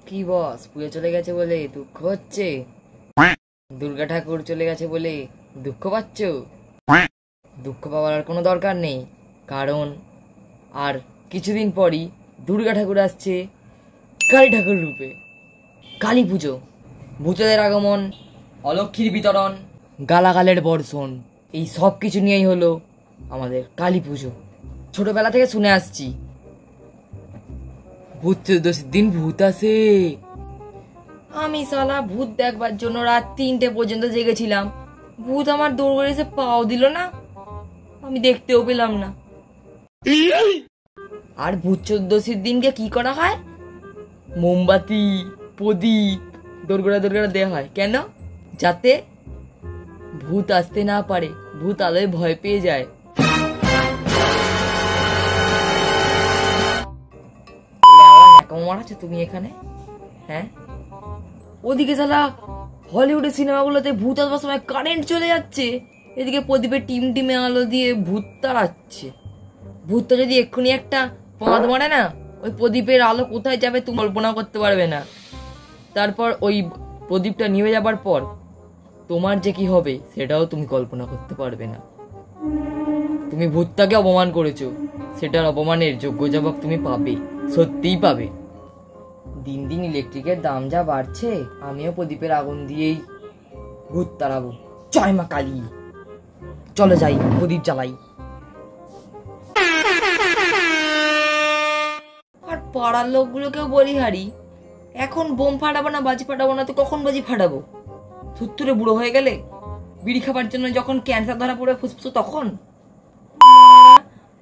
কি বস, পুজো চলে গেছে বলে দুঃখ হচ্ছে? দুর্গা ঠাকুর চলে গেছে বলে দুঃখ পাচ্ছ? দুঃখ পাওয়ার আর কোনো দরকার নেই, কারণ আর কিছুদিন পরই দুর্গা ঠাকুর আসছে কালী ঠাকুর রূপে। কালী পুজো, ভূতদের আগমন, অলক্ষীর বিতরণ, গালাগালের বর্ষণ, এই সব কিছু নিয়েই হলো আমাদের কালী পুজো। ছোটবেলা থেকে শুনে আসছি ভূত চতুর্দশীর দিন ভূত আসে। আমি শালা ভূত দেখবার জন্য রাত 3টে পর্যন্ত জেগেছিলাম। ভূত আমার দৌড় করে এসে পাও দিল না, আমি দেখতেও পেলাম না। আর ভূত চতুর্দশীর দিনকে কি করা হয়? মোমবাতি, প্রদীপ দোরগোড়া দেওয়া হয়। কেন? যাতে ভূত আসতে না পারে, ভূত আলোয় ভয় পেয়ে যায়। মারাচ্ছ তুমি এখানে? হ্যাঁ, ওদিকে শালা হলিউডের সিনেমাগুলোতে ভূত আসবার সময় কারেন্ট চলে যাচ্ছে, এদিকে প্রদীপের টিমে আলো দিয়ে ভূত তাড়াচ্ছে। ভূতটা যদি এক্ষুনি একটা পাঁদ মারে না, ওই প্রদীপের আলো কোথায় যাবে তুমি কল্পনা করতে পারবে না। তারপর ওই প্রদীপটা নিভে যাবার পর তোমার যে কি হবে সেটাও তুমি কল্পনা করতে পারবে না। তুমি ভূতটাকে অপমান করেছো, সেটার অপমানের যোগ্য জবাব তুমি পাবে, সত্যিই পাবে। দিন দিন ইলেকট্রিকের দাম যা বাড়ছে, আমিও প্রদীপের আগুন দিয়েই ভূত তাড়াবো। জয় মা কালী, চলো যাই প্রদীপ জ্বালাই। আর পাড়ার লোকগুলোকেও বলি হারি, এখন বোম ফাটাবো না, বাজি ফাটাবো না তো কখন বাজি ফাটাবো? থুত্তুরে বুড়ো হয়ে গেলে, বিড়ি খাবার জন্য যখন ক্যান্সার ধরা পড়ে ফুসফুস তখন।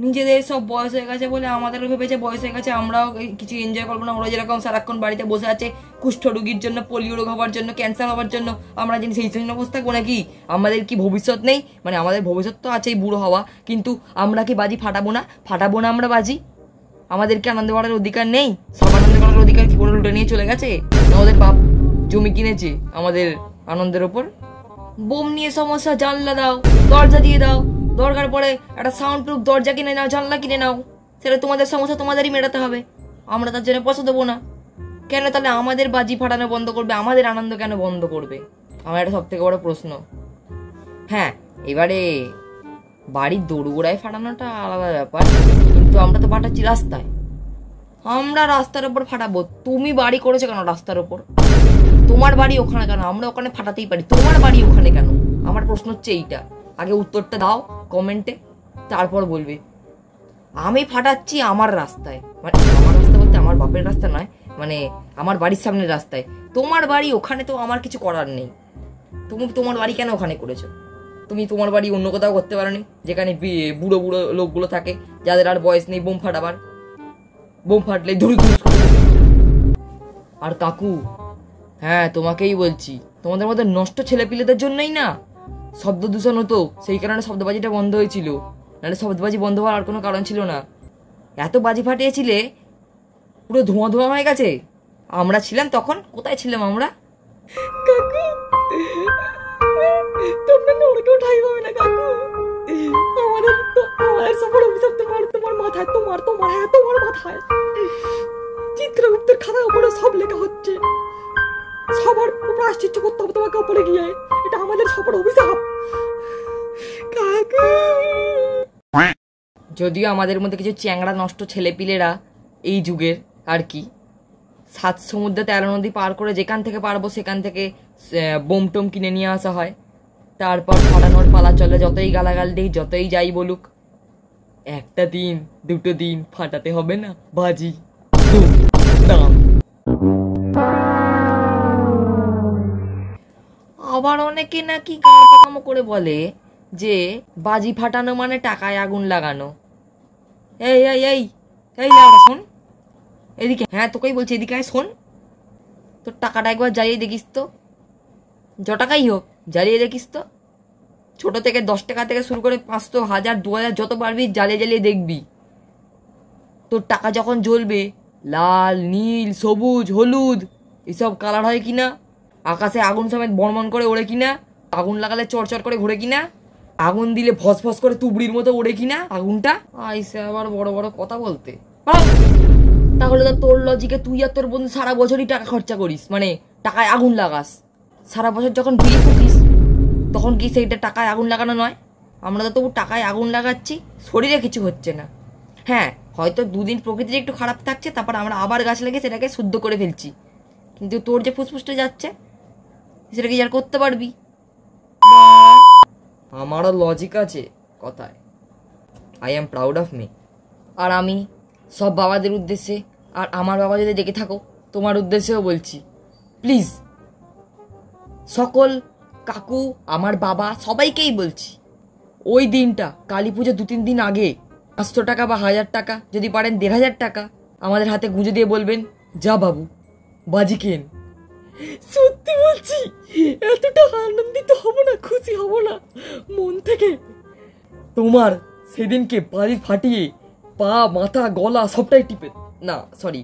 নিজেদের সব বয়স হয়ে গেছে বলে আমাদেরও ভেবেছে বয়স হয়ে গেছে, আমরাও কিছু এনজয় করবো না। ওরা যেরকম সারাক্ষণ বাড়িতে বসে আছে কুষ্ঠ রোগীর জন্য, পোলিও রোগ হওয়ার জন্য, ক্যান্সার হওয়ার জন্য, আমরা যদি সেই জন্য বসে থাকবো নাকি? আমাদের কি ভবিষ্যৎ নেই? মানে আমাদের ভবিষ্যৎ তো আছেই বুড়ো হওয়া, কিন্তু আমরা কি বাজি ফাটাবো না আমরা বাজি? আমাদের কি আনন্দ করার অধিকার নেই? সব আনন্দ করার অধিকার কি কোনো লুটে নিয়ে চলে গেছে? ওদের বাপ জমি কিনেছে আমাদের আনন্দের ওপর? বোম নিয়ে সমস্যা, জানলা দাও, দরজা দিয়ে দাও, দরকার পড়ে একটা সাউন্ড প্রুফ দরজা কিনে নাও, জানলা কিনে নাও, সেটা তোমাদের সমস্যা তোমাদেরই মেটাতে হবে, আমরা তার জন্য পয়সা দেবো না। কেন তাহলে আমাদের বাজি ফাটানো বন্ধ করবে, আমাদের আনন্দ কেন বন্ধ করবে? আমার একটা সব থেকে বড় প্রশ্ন। হ্যাঁ, এবারে বাড়ির দোরগোড়ায় ফাটানোটা আলাদা ব্যাপার, কিন্তু আমরা তো ফাটাচ্ছি রাস্তায়। আমরা রাস্তার ওপর ফাটাবো, তুমি বাড়ি করেছো কেন রাস্তার ওপর? তোমার বাড়ি ওখানে কেন? আমরা ওখানে ফাটাতেই পারি, তোমার বাড়ি ওখানে কেন? আমার প্রশ্ন হচ্ছে এইটা। আগে উত্তরটা দাও কমেন্টে, তারপর বলবে। আমি ফাটাচ্ছি আমার রাস্তায়, মানে আমার রাস্তা বলতে আমার বাপের রাস্তা নয়, মানে আমার বাড়ির সামনের রাস্তায়। তোমার বাড়ি ওখানে তো আমার কিছু করার নেই। তুমি তোমার বাড়ি কেন ওখানে করেছো? তুমি তোমার বাড়ি অন্য কোথাও করতে পারোনি, যেখানে বুড়ো বুড়ো লোকগুলো থাকে, যাদের আর বয়স নেই বোম ফাটাবার? বোম ফাটলে ধুরু ধুরু। আর কাকু, হ্যাঁ তোমাকেই বলছি, তোমাদের মধ্যে নষ্ট ছেলেপিলেদের জন্যই না শব্দ দূষণ হতো, সেই কারণে শব্দবাজিটা বন্ধ হয়েছিল, নাহলে শব্দবাজি বন্ধ হওয়ার আর কোনো কারণ ছিল না। এত বাজি ফাটিয়েছিলে পুরো ধোঁয়া ধোঁয়া হয়ে গেছে। আমরা ছিলাম তখন, কোথায় ছিলাম আমরা? কাকু, তোমরা ওরকেও ঠাই পাবে না কাকু। আমাদের সবার অভিশাপ তোমার মাথায়, তোমার মাথায়। চিত্রগুপ্তের খাতার উপরে সব লেখা হচ্ছে, সবার প্রায়শ্চিত্ত করতে হবে তোমাকে উপরে গিয়ে, এটা আমাদের সবার অভিশাপ। যদিও আমাদের মধ্যে কিছু চ্যাংড়া নষ্ট ছেলেপিলেরা এই যুগের আর কি 7 সমুদ্র 13 নদী পার করে যেখান থেকে পারবো সেখান থেকে বোম টোম কিনে নিয়ে আসা হয়, তারপর ফাটানোর পালা চলে। যতই গালাগাল দিই, যতই যাই বলুক, একটা দিন দুটো দিন ফাটাতে হবে না বাজি। আবার অনেকে নাকি গাঁড় করে বলে যে বাজি ফাটানো মানে টাকায় আগুন লাগানো। এই এই এই এই শোন এদিকে, হ্যাঁ তোকেই বলছি এদিকে আয়, শোন। তোর টাকাটা একবার জ্বালিয়ে দেখিস তো, য টাকাই হোক জ্বালিয়ে দেখিস তো। ছোট থেকে 10 টাকা থেকে শুরু করে 500, 1000, 2000 যত পারবি জ্বালিয়ে জ্বালিয়ে দেখবি। তোর টাকা যখন জ্বলবে, লাল, নীল, সবুজ, হলুদ এসব কালার হয় কিনা, আকাশে আগুন সমেত বনবন করে ওড়ে কিনা, আগুন লাগালে চড়চড় করে ঘোরে কিনা, আগুন দিলে ফস ফস করে তুবড়ির মতো ওড়ে কিনা আগুনটা। আইসে আবার বড় বড় কথা বলতে। তা হলে তো তোর লজিকে তুই আর তোর বন্ধু সারা বছরই টাকা খরচা করিস, মানে টাকায় আগুন লাগাস। সারা বছর যখন বিড়ি ফুকিস তখন কি সেইটা টাকায় আগুন লাগানো নয়? আমরা তো তবু টাকায় আগুন লাগাচ্ছি, শরীরে কিছু হচ্ছে না। হ্যাঁ, হয়তো দুদিন প্রকৃতির একটু খারাপ থাকছে, তারপর আমরা আবার গাছ লাগিয়ে সেটাকে শুদ্ধ করে ফেলছি। কিন্তু তোর যে ফুসফুসটা যাচ্ছে সেটা কি আর করতে পারবি? আমারও লজিক আছে কথায়। I am proud of me. আর আমি সব বাবাদের উদ্দেশ্যে, আর আমার বাবা যদি দেখে থাকো তোমার উদ্দেশ্যেও বলছি, প্লিজ সকল কাকু, আমার বাবা, সবাইকেই বলছি, ওই দিনটা কালী পুজো 2-3 দিন আগে 500 টাকা বা 1000 টাকা, যদি পারেন 1500 টাকা আমাদের হাতে গুঁজে দিয়ে বলবেন, যা বাবু বাজি কেন। সত্যি বলছি, এতটা আনন্দিত হব না, খুশি হব না মন থেকে। তোমার সেদিনকে বাজি ফাটিয়ে পা, মাথা, গলা সবটাই টিপে, না সরি,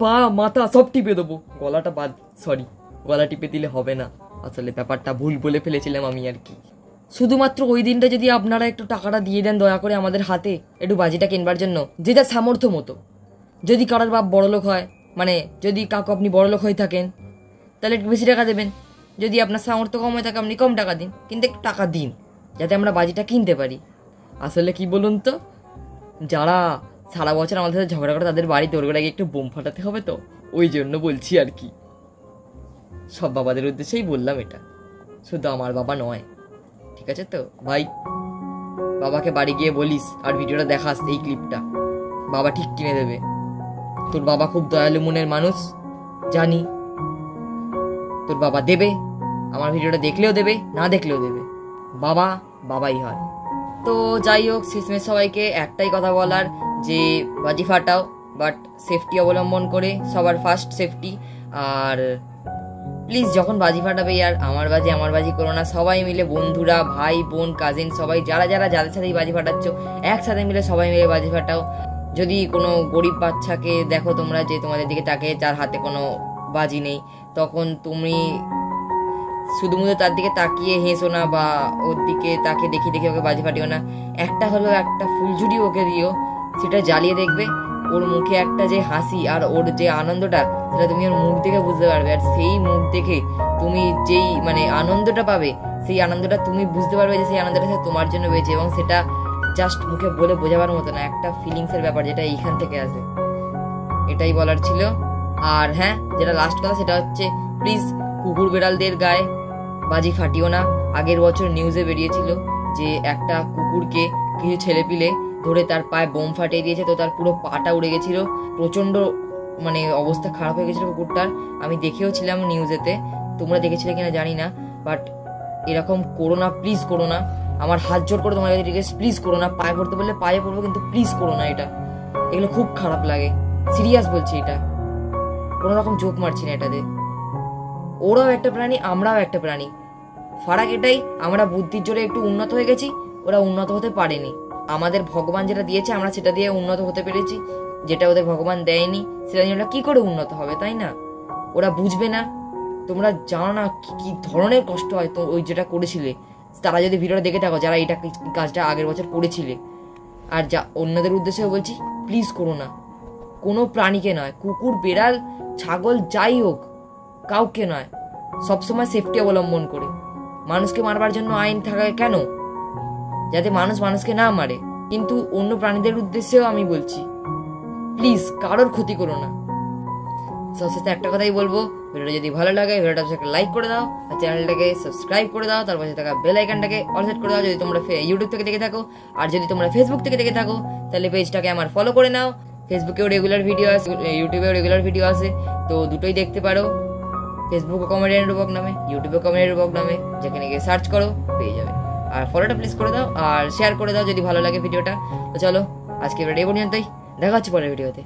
পা, মাথা সব টিপে দেবো, গলাটা বাদ, সরি গলা টিপে দিলে হবে না, আসলে ব্যাপারটা ভুল বলে ফেলেছিলাম আমি আর কি। শুধুমাত্র ওই দিনটা যদি আপনারা একটু টাকাটা দিয়ে দেন দয়া করে আমাদের হাতে, একটু বাজিটা কেনবার জন্য, যেটা সামর্থ্য মতো। যদি কারোর বাপ বড়লোক হয়, মানে যদি কাকু আপনি বড়লোক হয়ে থাকেন তাহলে একটু বেশি টাকা দেবেন, যদি আপনার সামর্থ্য কম হয়ে থাকে আপনি কম টাকা দিন, কিন্তু একটু টাকা দিন যাতে আমরা বাজিটা কিনতে পারি। আসলে কি বলুন তো, যারা সারা বছর আমাদের সাথে ঝগড়া করে তাদের বাড়িতে ওর আগে একটু বোম ফাটাতে হবে, তো ওই জন্য বলছি আর কি। সব বাবাদের উদ্দেশ্যেই বললাম এটা, শুধু আমার বাবা নয়, ঠিক আছে তো ভাই? বাবাকে বাড়ি গিয়ে বলিস আর ভিডিওটা দেখাস, এই ক্লিপটা বাবা ঠিক কিনে দেবে। তোর বাবা খুব দয়ালু মনের মানুষ, জানি তোর বাবা দেবে, আমার ভিডিওটা দেখলেও দেবে, না দেখলেও দেবে, বাবা বাবাই হয়। তো যাই হোক, শেষমেশ সবাইকে একটাই কথা বলার, যে বাজি ফাটাও বাট সেফটি অবলম্বন করে, সবার ফার্স্ট সেফটি। আর প্লিজ যখন বাজি ফাটাবে আর আমার বাজি করো না, সবাই মিলে বন্ধুরা, ভাই বোন, কাজিন, সবাই যাদের সাথেই বাজি ফাটাচ্ছ একসাথে মিলে সবাই মিলে বাজি ফাটাও। যদি কোনো গরিব বাচ্চাকে দেখো তোমরা যে তোমাদের দিকে তাকে, যার হাতে কোনো বাজি নেই, তখন তুমি শুধুমাত্র তার দিকে তাকিয়ে হেসো না, বা ওর দিকে তাকে দেখি ওকে বাজি ফাটিও না। একটা ফুলঝুরি ওকে দিও, সেটা জ্বালিয়ে দেখবে, ওর মুখে একটা যে হাসি আর ওর যে আনন্দটা, সেটা তুমি ওর মুখ দেখে বুঝতে পারবে। আর সেই মুখ দেখে তুমি যেই মানে আনন্দটা পাবে, সেই আনন্দটা তুমি বুঝতে পারবে যে সেই আনন্দটা তোমার জন্য হয়েছে, এবং সেটা জাস্ট মুখে বলে বোঝাবার মতো না, একটা ফিলিংসের ব্যাপার যেটা এইখান থেকে আসে। এটাই বলার ছিল। আর হ্যাঁ, যেটা লাস্ট কথা সেটা হচ্ছে, প্লিজ কুকুর বেড়ালদের গায়ে বাজি ফাটিও না। আগের বছর নিউজে বেরিয়েছিল যে একটা কুকুরকে কিছু ছেলেপিলে ধরে তার পায়ে বোম ফাটিয়ে দিয়েছে, তো তার পুরো পাটা উড়ে গেছিল, প্রচন্ড মানে অবস্থা খারাপ হয়ে গেছিল কুকুরটার। আমি দেখেও ছিলাম নিউজেতে, তোমরা দেখেছিলে কিনা জানি না, বাট এরকম করো না, প্লিজ করো না। আমার হাত জোর করে তোমার কাছে রিকোয়েস্ট, প্লিজ করো না। পায়ে পড়তে বললে পায়ে পড়বো, কিন্তু প্লিজ করো না এটা, এগুলো খুব খারাপ লাগে, সিরিয়াস বলছি, এটা কোনো রকম জোক মারছি না এটাতে। ওরাও একটা প্রাণী, আমরাও একটা প্রাণী, ফারাক এটাই, আমরা বুদ্ধির জোরে একটু উন্নত হয়ে গেছি, ওরা উন্নত হতে পারেনি। আমাদের ভগবান যেটা দিয়েছে আমরা সেটা দিয়ে উন্নত হতে পেরেছি, যেটা ওদের ভগবান দেয়নি সেটা নিয়ে ওরা কি করে উন্নত হবে, তাই না? ওরা বুঝবে না। তোমরা জানো না কি ধরনের কষ্ট হয় তো ওই যেটা করেছিলে, তারা যদি ভিডিওটা দেখে থাকো, যারা এটা কাজটা আগের বছর করেছিলে। আর যা অন্যদের উদ্দেশ্যে বলছি, প্লিজ করো না, কোনো প্রাণীকে নয়, কুকুর, বেড়াল, ছাগল, যাই হোক, কাউকে নয়, সবসময় সেফটি অবলম্বন করে। মানুষকে মারবার জন্য আইন থাকে কেন? যাতে মানুষ মানুষকে না মারে। কিন্তু অন্য প্রাণীদের উদ্দেশ্যেও আমি বলছি, প্লিজ কারোর ক্ষতি করো না। সবশেষে একটা কথাই বলবো, ভিডিওটা যদি ভালো লাগে ভিডিওটা লাইক করে দাও, আর চ্যানেলটাকে সাবস্ক্রাইব করে দাও, তার পাশে থাকা বেল আইকনটাকে অল সেট করে দাও যদি তোমরা ইউটিউব থেকে দেখে থাকো। আর যদি তোমরা ফেসবুক থেকে দেখে থাকো তাহলে পেজটাকে আমার ফলো করে নাও। ফেসবুকেও রেগুলার ভিডিও আসে, ইউটিউবেও রেগুলার ভিডিও আসে, তো দুটোই দেখতে পারো। ফেসবুকে কমেডিয়ান রূপক নামে, ইউটিউবে কমেডিয়ান রূপক নামে, যেখানে গিয়ে সার্চ করো পেয়ে যাবে। আর ফলোটা প্লিজ করে দাও, আর শেয়ার করে দাও যদি ভালো লাগে ভিডিওটা। তো চলো আজকে ভিডিও এই পর্যন্তই, দেখা হচ্ছে পরের ভিডিওতে।